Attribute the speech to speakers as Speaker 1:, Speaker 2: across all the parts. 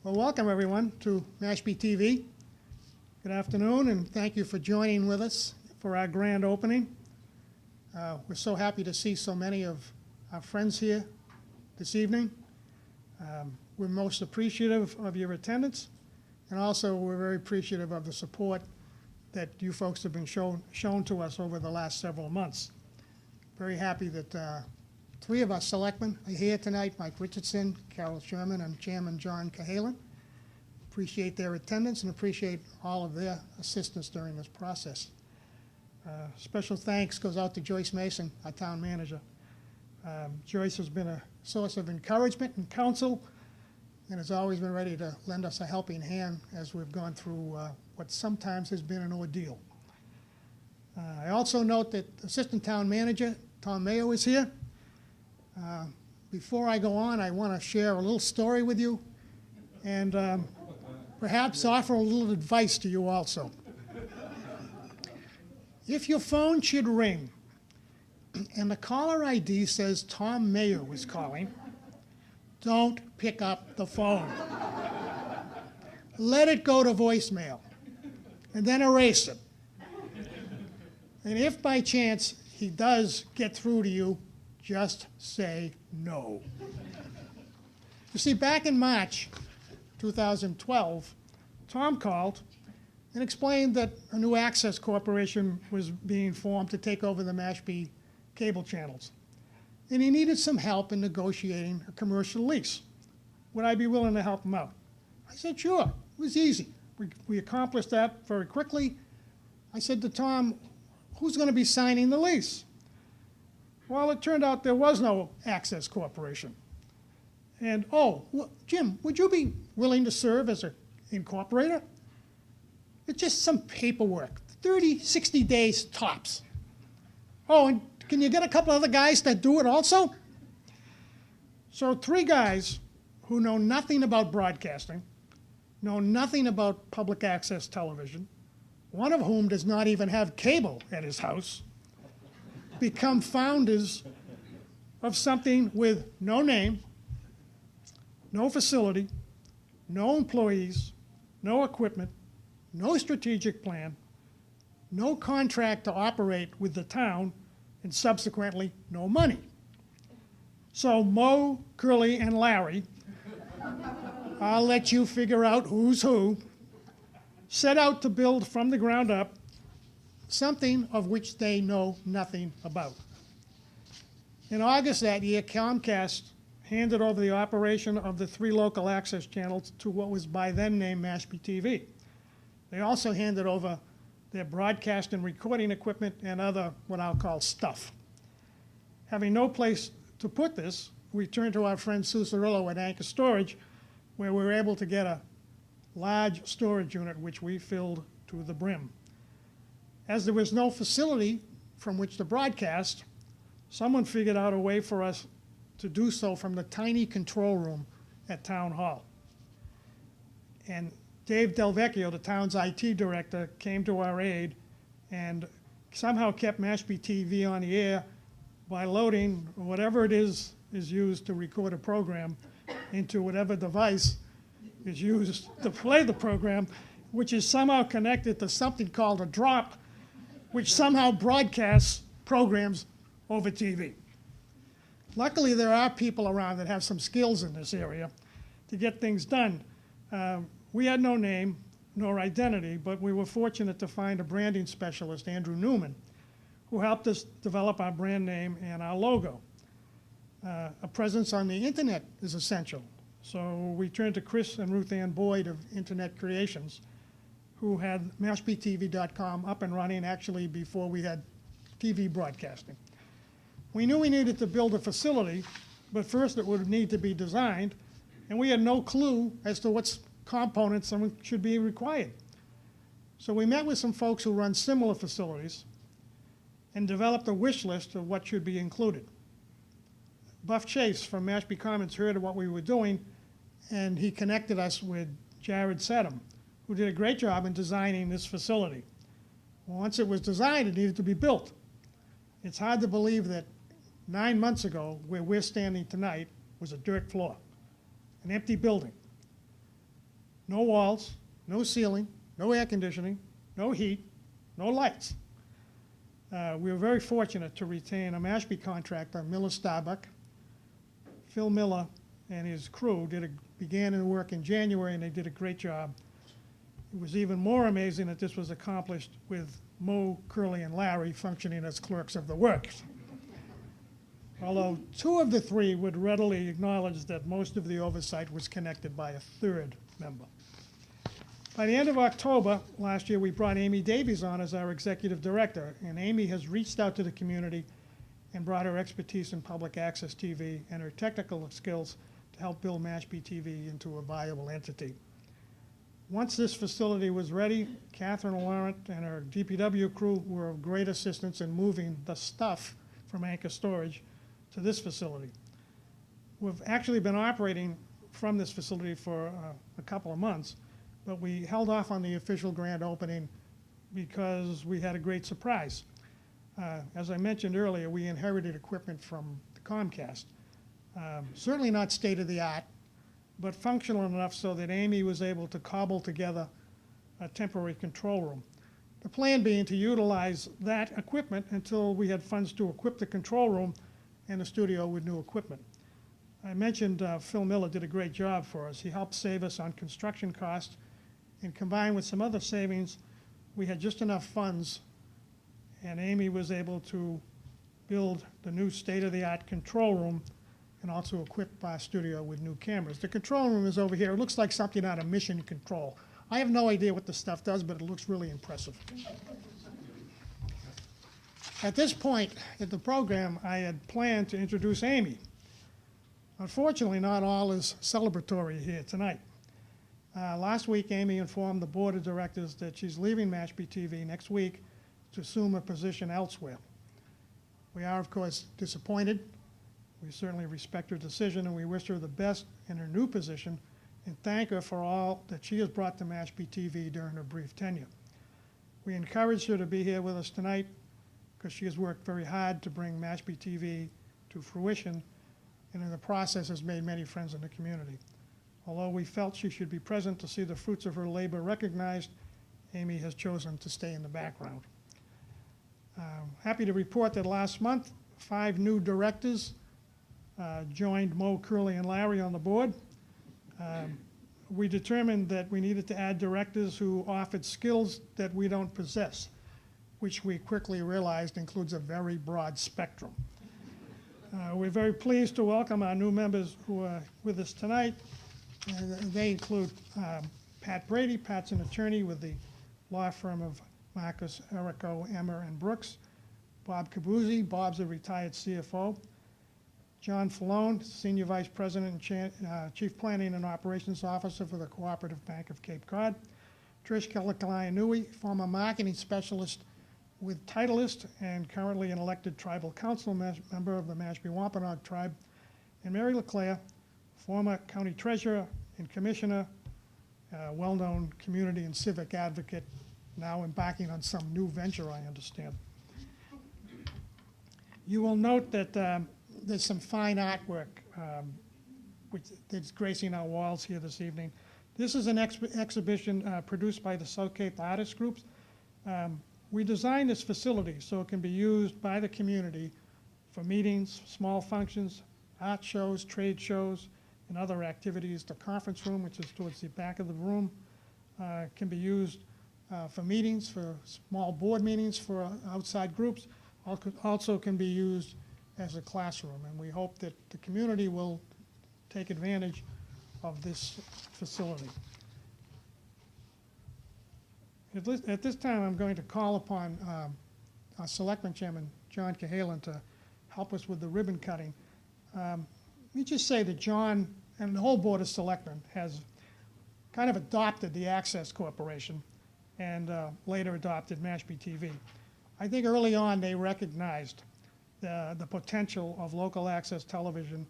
Speaker 1: Well, welcome everyone to Mashpee TV. Good afternoon, and thank you for joining with us for our grand opening. We're so happy to see so many of our friends here this evening. We're most appreciative of your attendance, and also we're very appreciative of the support that you folks have been shown to us over the last several months. Very happy that three of us selectmen are here tonight: Mike Richardson, Carol Sherman, and Chairman John Cahalan. Appreciate their attendance and appreciate all of their assistance during this process. Special thanks goes out to Joyce Mason, our town manager. Joyce has been a source of encouragement and counsel, and has always been ready to lend us a helping hand as we've gone through what sometimes has been an ordeal. I also note that Assistant Town Manager Tom Mayo is here. Before I go on, I want to share a little story with you, and perhaps offer a little advice to you also. If your phone should ring and the caller ID says Tom Mayo is calling, don't pick up the phone. Let it go to voicemail and then erase it. And if by chance he does get through to you, just say no. You see, back in March 2012, Tom called and explained that a new access corporation was being formed to take over the Mashpee cable channels. And he needed some help in negotiating a commercial lease. Would I be willing to help him out? I said, sure. It was easy. We accomplished that very quickly. I said to Tom, who's going to be signing the lease? Well, it turned out there was no access corporation. And, Jim, would you be willing to serve as an incorporator? It's just some paperwork, 30, 60 days tops. Oh, and can you get a couple other guys that do it also? So 3 guys who know nothing about broadcasting, know nothing about public access television, one of whom does not even have cable at his house, become founders of something with no name, no facility, no employees, no equipment, no strategic plan, no contract to operate with the town, and subsequently no money. So Mo, Curly, and Larry, I'll let you figure out who's who, set out to build from the ground up something of which they know nothing about. In August that year, Comcast handed over the operation of the 3 local access channels to what was by then named Mashpee TV. They also handed over their broadcast and recording equipment and other, what I'll call, stuff. Having no place to put this, we turned to our friend Sue Cirillo at Anchor Storage, where we were able to get a large storage unit, which we filled to the brim. As there was no facility from which to broadcast, someone figured out a way for us to do so from the tiny control room at Town Hall. And Dave Delvecchio, the town's IT director, came to our aid and somehow kept Mashpee TV on the air by loading whatever it is used to record a program into whatever device is used to play the program, which is somehow connected to something called a drop, which somehow broadcasts programs over TV. Luckily, there are people around that have some skills in this area to get things done. We had no name nor identity, but we were fortunate to find a branding specialist, Andrew Newman, who helped us develop our brand name and our logo. A presence on the internet is essential, so we turned to Chris and Ruth Ann Boyd of Internet Creations, who had MashpeeTV.com up and running actually before we had TV broadcasting. We knew we needed to build a facility, but first it would need to be designed, and we had no clue as to what components should be required. So we met with some folks who run similar facilities and developed a wish list of what should be included. Buff Chase from Mashpee Commons heard of what we were doing, and he connected us with Jared Sedham, who did a great job in designing this facility. Once it was designed, it needed to be built. It's hard to believe that 9 months ago, where we're standing tonight, was a dirt floor, an empty building. no walls, no ceiling, no air conditioning, no heat, no lights. We were very fortunate to retain a Mashpee contractor, Miller Starbuck. Phil Miller and his crew began their work in January, and they did a great job. It was even more amazing that this was accomplished with Mo, Curly, and Larry functioning as clerks of the works. Although two of the three would readily acknowledge that most of the oversight was connected by a third member. By the end of October last year, we brought Amy Davies on as our executive director, and Amy has reached out to the community and brought her expertise in public access TV and her technical skills to help build Mashpee TV into a viable entity. Once this facility was ready, Catherine Laurent and her DPW crew were of great assistance in moving the stuff from Anchor Storage to this facility. We've actually been operating from this facility for a couple of months, but we held off on the official grand opening because we had a great surprise. As I mentioned earlier, we inherited equipment from the Comcast. Certainly not state-of-the-art, but functional enough so that Amy was able to cobble together a temporary control room. The plan being to utilize that equipment until we had funds to equip the control room and the studio with new equipment. I mentioned Phil Miller did a great job for us. He helped save us on construction costs, and combined with some other savings, we had just enough funds, and Amy was able to build the new state-of-the-art control room and also equip our studio with new cameras. The control room is over here. It looks like something out of Mission Control. I have no idea what the stuff does, but it looks really impressive. At this point in the program, I had planned to introduce Amy. Unfortunately, not all is celebratory here tonight. Last week, Amy informed the board of directors that she's leaving Mashpee TV next week to assume a position elsewhere. We are, of course, disappointed. We certainly respect her decision, and we wish her the best in her new position and thank her for all that she has brought to Mashpee TV during her brief tenure. We encourage her to be here with us tonight because she has worked very hard to bring Mashpee TV to fruition, and in the process has made many friends in the community. Although we felt she should be present to see the fruits of her labor recognized, Amy has chosen to stay in the background. Happy to report that last month, 5 new directors joined Mo, Curly, and Larry on the board. We determined that we needed to add directors who offered skills that we don't possess, which we quickly realized includes a very broad spectrum. We're very pleased to welcome our new members who are with us tonight. And they include Pat Brady. Pat's an attorney with the law firm of Marcus, Errico, Emmer, and Brooks. Bob Cabuzzi. Bob's a retired CFO. John Falone, Senior Vice President and Chief Planning and Operations Officer for the Cooperative Bank of Cape Cod. Trish Kelakalianui, former marketing specialist with Titleist and currently an elected tribal council member of the Mashpee Wampanoag tribe. And Mary LeClaire, former county treasurer and commissioner, well-known community and civic advocate, now embarking on some new venture, I understand. You will note that there's some fine artwork that's gracing our walls here this evening. This is an exhibition produced by the South Cape Artist Groups. We designed this facility so it can be used by the community for meetings, small functions, art shows, trade shows, and other activities. The conference room, which is towards the back of the room, can be used for meetings, for small board meetings, for outside groups. Also can be used as a classroom, and we hope that the community will take advantage of this facility. At this time, I'm going to call upon our Selectman Chairman, John Cahalan, to help us with the ribbon cutting. Let me just say that John and the whole Board of Selectmen has kind of adopted the Access Corporation and later adopted Mashpee TV. I think early on they recognized the potential of local access television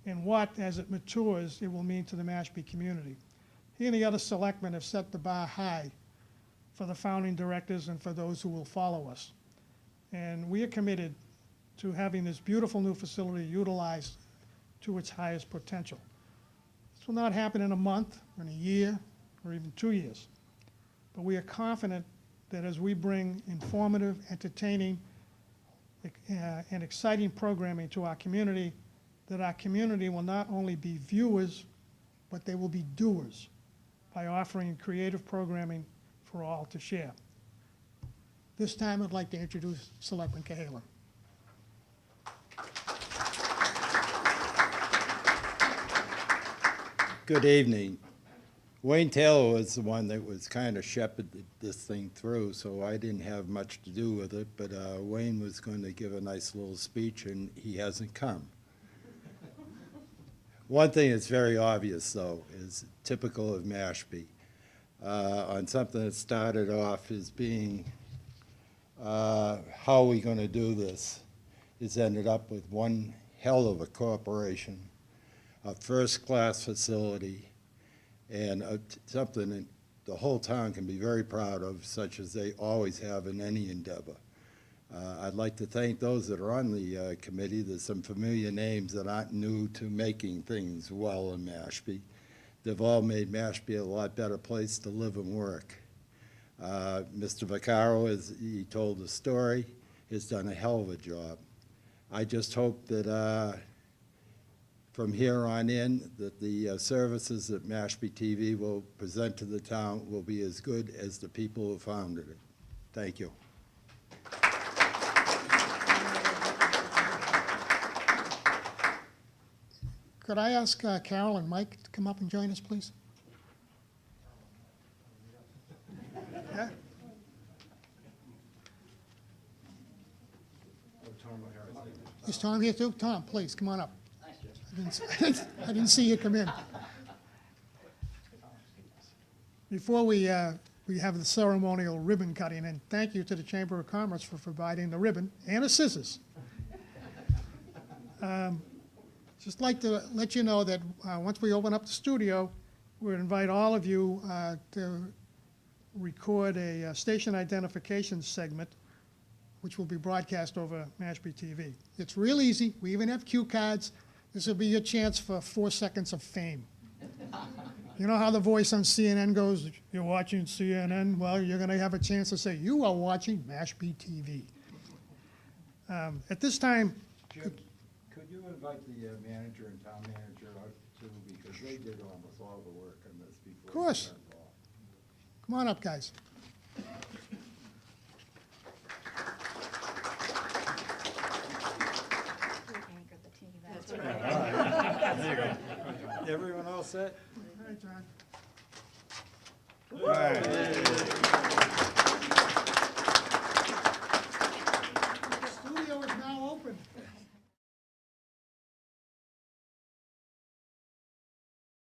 Speaker 1: and what, as it matures, it will mean to the Mashpee community. He and the other selectmen have set the bar high for the founding directors and for those who will follow us. And we are committed to having this beautiful new facility utilized to its highest potential. This will not happen in a month, or in a year, or even 2 years. But we are confident that as we bring informative, entertaining, and exciting programming to our community, that our community will not only be viewers, but they will be doers by offering creative programming for all to share. This time, I'd like to introduce Selectman Cahalan.
Speaker 2: Good evening. Wayne Taylor was the one that was kind of shepherded this thing through, so I didn't have much to do with it, but Wayne was going to give a nice little speech, and he hasn't come. One thing that's very obvious, though, is typical of Mashpee. On something that started off as being, how are we going to do this, it's ended up with one hell of a corporation, a first-class facility, and something that the whole town can be very proud of, such as they always have in any endeavor. I'd like to thank those that are on the committee. There's some familiar names that aren't new to making things well in Mashpee. They've all made Mashpee a lot better place to live and work. Mr. Vaccaro, as he told the story, has done a hell of a job. I just hope that from here on in, that the services that Mashpee TV will present to the town will be as good as the people who founded it. Thank you.
Speaker 1: Could I ask Carol and Mike to come up and join us, please? Yeah? Is Tom here too? Tom, please, come on up. I didn't see you come in. Before we have the ceremonial ribbon cutting, and thank you to the Chamber of Commerce for providing the ribbon and the scissors. Just like to let you know that once we open up the studio, we would invite all of you to record a station identification segment, which will be broadcast over Mashpee TV. It's real easy. We even have cue cards. This will be your chance for 4 seconds of fame. You know how the voice on CNN goes, you're watching CNN? Well, you're going to have a chance to say, you are watching Mashpee TV. At this time...
Speaker 2: Jim, could you invite the manager and town manager out too, because they did almost all the work on this before.
Speaker 1: Of course. Come on up, guys.
Speaker 2: Everyone all set?
Speaker 1: All right, John.
Speaker 2: All right.